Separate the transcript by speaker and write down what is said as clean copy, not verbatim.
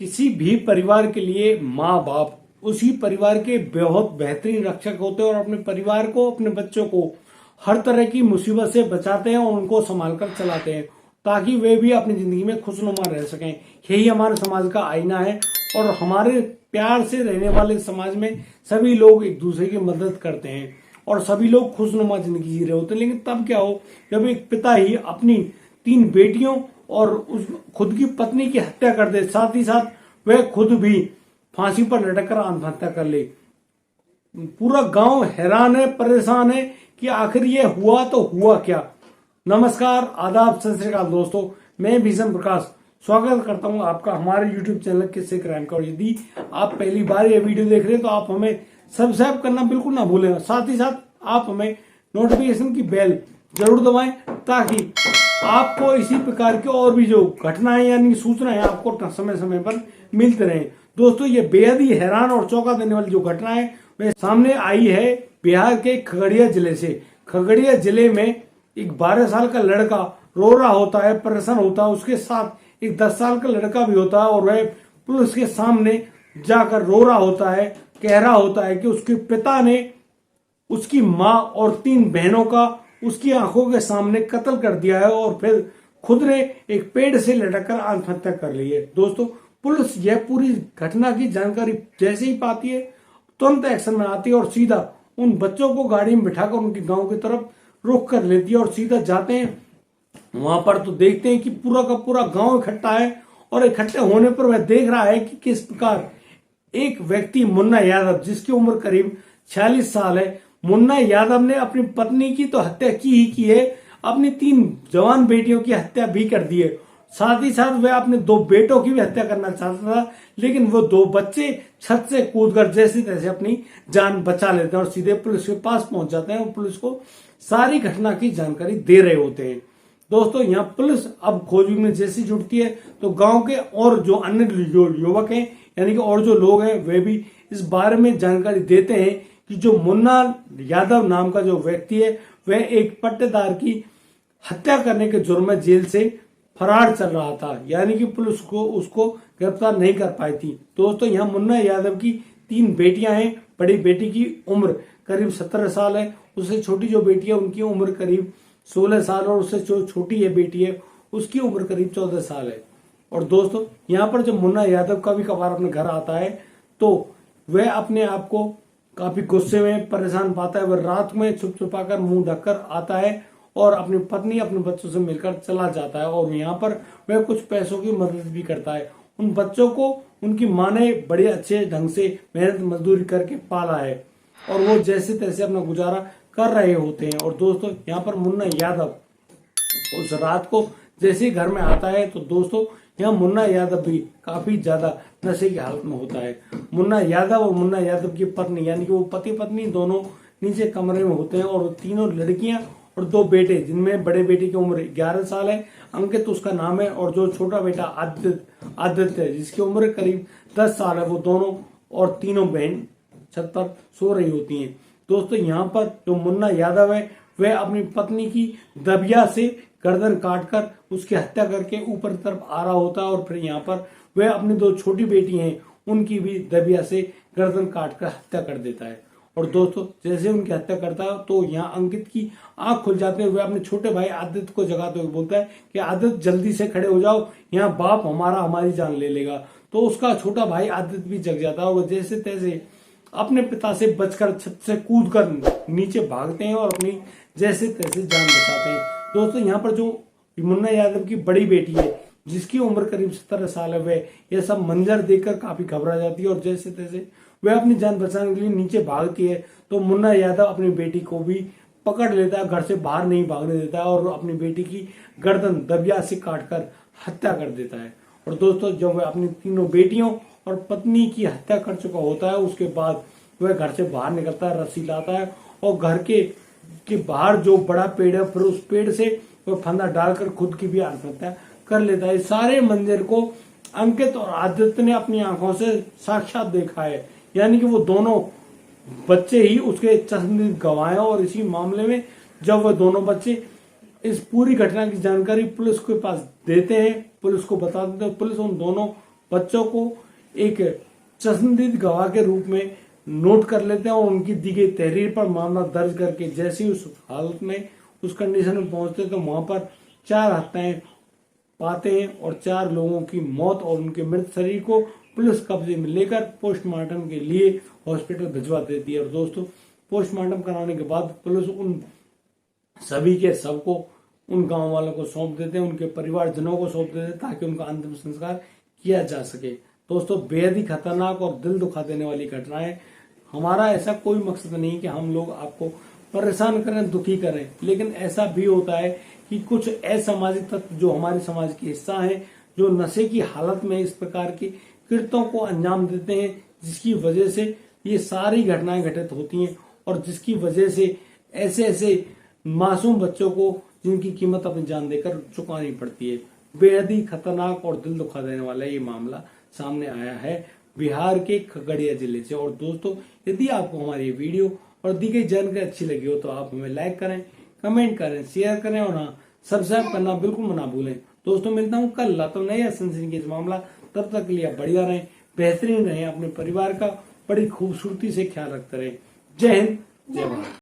Speaker 1: किसी भी परिवार के लिए माँ बाप उसी परिवार के बहुत बेहतरीन रक्षक होते हैं और अपने परिवार को, अपने बच्चों को हर तरह की मुसीबत से बचाते हैं और उनको संभाल कर चलाते हैं ताकि वे भी अपनी जिंदगी में खुशनुमा रह सकें। यही हमारे समाज का आईना है और हमारे प्यार से रहने वाले समाज में सभी लोग एक दूसरे की मदद करते हैं और सभी लोग खुशनुमा जिंदगी जी रहे होते हैं। लेकिन तब क्या हो जब एक पिता ही अपनी 3 बेटियों और उस खुद की पत्नी की हत्या कर दे, साथ ही साथ वह खुद भी फांसी पर लटक कर आत्महत्या कर ले। पूरा गांव हैरान है, परेशान है कि आखिर ये हुआ तो हुआ क्या। नमस्कार, आदाब, सत श्री अकाल दोस्तों, मैं भीषण प्रकाश स्वागत करता हूं आपका हमारे YouTube चैनल किस्से क्राइम का। और यदि आप पहली बार ये वीडियो देख रहे हैं तो आप हमें सब्सक्राइब करना बिल्कुल ना भूलें। साथ ही साथ आप हमें नोटिफिकेशन की बेल जरूर दबाएं ताकि आपको इसी प्रकार के और भी जो घटनाएं यानी सूचनाएं आपको समय समय पर मिलते रहें। दोस्तों, ये बेहद ही हैरान और चौंका देने वाली जो घटना है वह सामने आई है बिहार के खगड़िया जिले से। खगड़िया जिले में एक 12 साल का लड़का रो रहा होता है, परेशान होता है। उसके साथ एक 10 साल का लड़का भी होता है और वह पुलिस के सामने जाकर रो रहा होता है, कह रहा होता है कि उसके पिता ने उसकी माँ और 3 बहनों का उसकी आंखों के सामने कत्ल कर दिया है और फिर खुद ने एक पेड़ से लटककर आत्महत्या कर ली है। दोस्तों, पुलिस यह पूरी घटना की जानकारी जैसे ही पाती है तुरंत एक्शन में आती है और सीधा उन बच्चों को गाड़ी में बिठाकर उनके गांव की तरफ रुख कर लेती है और सीधा जाते हैं वहां पर। तो देखते हैं कि पूरा का पूरा गांव इकट्ठा है और इकट्ठे होने पर वह देख रहा है कि किस प्रकार एक व्यक्ति मुन्ना यादव, जिसकी उम्र करीब 46 साल है, मुन्ना यादव ने अपनी पत्नी की तो हत्या की ही की है, अपनी 3 जवान बेटियों की हत्या भी कर दी है। साथ ही साथ वह अपने 2 बेटों की भी हत्या करना चाहता था, लेकिन वो 2 बच्चे छत से कूदकर जैसे तैसे अपनी जान बचा लेते हैं और सीधे पुलिस के पास पहुंच जाते हैं और पुलिस को सारी घटना की जानकारी दे रहे होते हैं। दोस्तों, यहाँ पुलिस अब खोजबीन में जैसी जुटती है तो गांव के और जो अन्य जो युवक हैं यानी कि और जो लोग हैं वे भी इस बारे में जानकारी देते हैं कि जो मुन्ना यादव नाम का जो व्यक्ति है वह एक पट्टेदार की हत्या करने के जुर्म में जेल से फरार चल रहा था, यानी कि पुलिस को उसको गिरफ्तार नहीं कर पाई थी। दोस्तों, यहाँ मुन्ना यादव की 3 बेटियां हैं। बड़ी बेटी की उम्र करीब 17 साल है, उससे छोटी जो बेटी है उनकी उम्र करीब 16 साल और उससे जो छोटी है बेटी है उसकी उम्र करीब 14 साल है। और दोस्तों, यहाँ पर जब मुन्ना यादव कभी कभार अपने घर आता है तो वह अपने आप को काफी गुस्से में परेशान पाता है। वह रात में छुप छुपाकर मुंह ढककर आता है और अपनी पत्नी अपने बच्चों से मिलकर चला जाता है और यहाँ पर वह कुछ पैसों की मदद भी करता है। उन बच्चों को उनकी माँ ने बड़े अच्छे ढंग से मेहनत मजदूरी करके पाला है और वो जैसे तैसे अपना गुजारा कर रहे होते हैं। और दोस्तों, यहाँ पर मुन्ना यादव उस रात को जैसे ही घर में आता है तो दोस्तों यहाँ मुन्ना यादव भी काफी ज्यादा नशे की हालत में होता है। मुन्ना यादव और मुन्ना यादव की पत्नी यानी कि वो पति पत्नी दोनों नीचे कमरे में होते हैं और तीनों लड़कियां और 2 बेटे, जिनमें बड़े बेटे की उम्र 11 साल है, अंकित उसका नाम है, और जो छोटा बेटा आदित्य है जिसकी उम्र करीब 10 साल है, वो दोनों और तीनों बहन छत पर सो रही होती हैं। दोस्तों, यहाँ पर जो मुन्ना यादव है वह अपनी पत्नी की दबिया से गर्दन काटकर उसकी हत्या करके ऊपर की तरफ आ रहा होता है और फिर यहाँ पर वह अपनी 2 छोटी बेटी हैं उनकी भी दबिया से गर्दन काटकर हत्या कर देता है। और दोस्तों, जैसे उनकी हत्या करता है तो यहाँ अंकित की आंख खुल जाते हुए अपने छोटे भाई आदित्य को जगाते हुए बोलता है कि आदित्य जल्दी से खड़े हो जाओ, यहाँ बाप हमारी जान ले लेगा। तो उसका छोटा भाई आदित्य भी जग जाता है और जैसे तैसे अपने पिता से बचकर छत से कूदकर नीचे भागते हैं और अपनी जैसे तैसे जान बचाते हैं। दोस्तों, यहाँ पर जो मुन्ना यादव की बड़ी बेटी है जिसकी उम्र करीब 17 साल है, वह यह सब मंजर देखकर काफी घबरा जाती है और जैसे तैसे वह अपनी जान बचाने के लिए नीचे भागती है तो मुन्ना यादव अपनी बेटी को भी पकड़ लेता है, घर से बाहर नहीं भागने देता है और अपनी बेटी की गर्दन दबिया से काटकर हत्या कर देता है। और दोस्तों, जब वह अपनी तीनों बेटियों और पत्नी की हत्या कर चुका होता है उसके बाद वह घर से बाहर निकलता है, रस्सी लाता है और घर के बाहर जो बड़ा पेड़ है फिर उस पेड़ से वह फंदा डालकर खुद की भी आत्महत्या कर लेता है। सारे मंजर को अंकित और आदित्य ने अपनी आंखों से साक्षात देखा है, यानी कि वो दोनों बच्चे ही उसके चश्मदीद गवाह हैं। और इसी मामले में जब वह दोनों बच्चे इस पूरी घटना की जानकारी पुलिस के पास देते हैं, पुलिस को बता देते हैं, पुलिस उन दोनों बच्चों को एक चश्मदीद गवाह के रूप में नोट कर लेते हैं और उनकी दी गई तहरीर पर मामला दर्ज करके जैसे ही उस हालत में उस कंडीशन में पहुंचते तो वहां पर 4 हत्याएं पाते हैं और 4 लोगों की मौत और उनके मृत शरीर को पुलिस कब्जे में लेकर पोस्टमार्टम के लिए हॉस्पिटल भिजवा देती है। और दोस्तों, पोस्टमार्टम कराने के बाद पुलिस उन सभी के शव को उन गांव वालों को सौंप देते हैं, उनके परिवारजनों को सौंप देते हैं ताकि उनका अंतिम संस्कार किया जा सके। दोस्तों, बेहद ही खतरनाक और दिल दुखा देने वाली घटनाएं। हमारा ऐसा कोई मकसद नहीं कि हम लोग आपको परेशान करें, दुखी करें, लेकिन ऐसा भी होता है कि कुछ असामाजिक तत्व जो हमारे समाज के हिस्सा हैं, जो नशे की हालत में इस प्रकार के कृत्यों को अंजाम देते हैं, जिसकी वजह से ये सारी घटनाएं घटित होती हैं और जिसकी वजह से ऐसे ऐसे मासूम बच्चों को जिनकी कीमत अपनी जान देकर चुकानी पड़ती है। बेहद ही खतरनाक और दिल दुखा देने वाला ये मामला सामने आया है बिहार के खगड़िया जिले से। और दोस्तों, यदि आपको हमारी ये वीडियो और दी गई जानकारी अच्छी लगी हो तो आप हमें लाइक करें, कमेंट करें, शेयर करें और हाँ, सब्सक्राइब करना बिल्कुल ना भूलें। दोस्तों, मिलता हूँ कल तो नया सनसनीखेज मामला। तब तक के लिए आप बढ़िया रहें, बेहतरीन रहें, अपने परिवार का बड़ी खूबसूरती से ख्याल रखते रहें। जय हिंद, जय भारत।